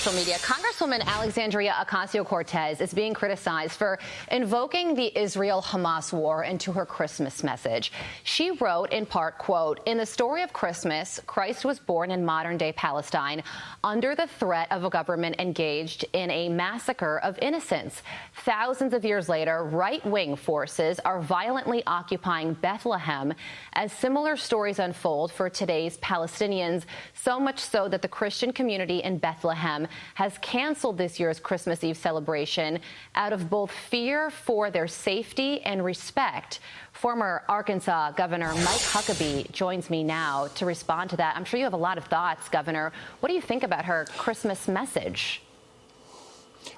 social media. Congresswoman Alexandria Ocasio-Cortez is being criticized for invoking the Israel-Hamas war into her Christmas message. She wrote, in part, quote, "In the story of Christmas, Christ was born in modern-day Palestine under the threat of a government engaged in a massacre of innocents. Thousands of years later, right-wing forces are violently occupying Bethlehem as similar stories unfold for today's Palestinians, so much so that the Christian community in Bethlehem has canceled this year's Christmas Eve celebration out of both fear for their safety and respect." Former Arkansas Governor Mike Huckabee joins me now to respond to that. I'm sure you have a lot of thoughts, Governor. What do you think about her Christmas message?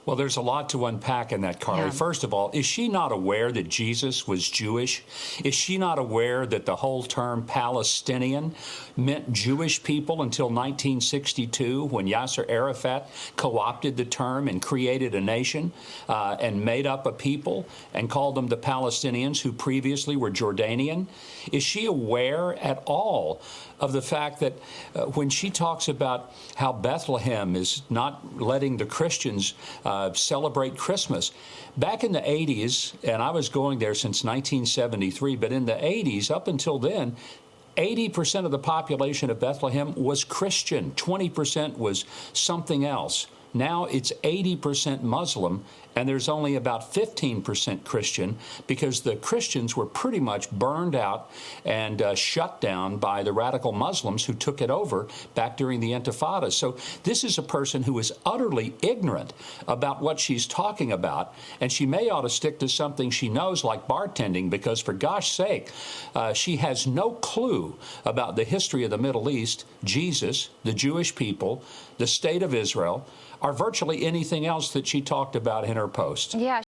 Well, there's a lot to unpack in that, Carly. Yeah. First of all, is she not aware that Jesus was Jewish? Is she not aware that the whole term Palestinian meant Jewish people until 1962, when Yasser Arafat co-opted the term and created a nation and made up a people and called them the Palestinians, who previously were Jordanian? Is she aware at all of the fact that when she talks about how Bethlehem is not letting the Christians celebrate Christmas, back in the 80s, and I was going there since 1973, but in the 80s, up until then, 80% of the population of Bethlehem was Christian. 20% was something else. Now it's 80% Muslim, and there's only about 15% Christian, because the Christians were pretty much burned out and shut down by the radical Muslims who took it over back during the Intifada. So this is a person who is utterly ignorant about what she's talking about, and she may ought to stick to something she knows, like bartending, because for gosh sake, she has no clue about the history of the Middle East, Jesus, the Jewish people, the state of Israel, or virtually anything else that she talked about in her post. Yeah.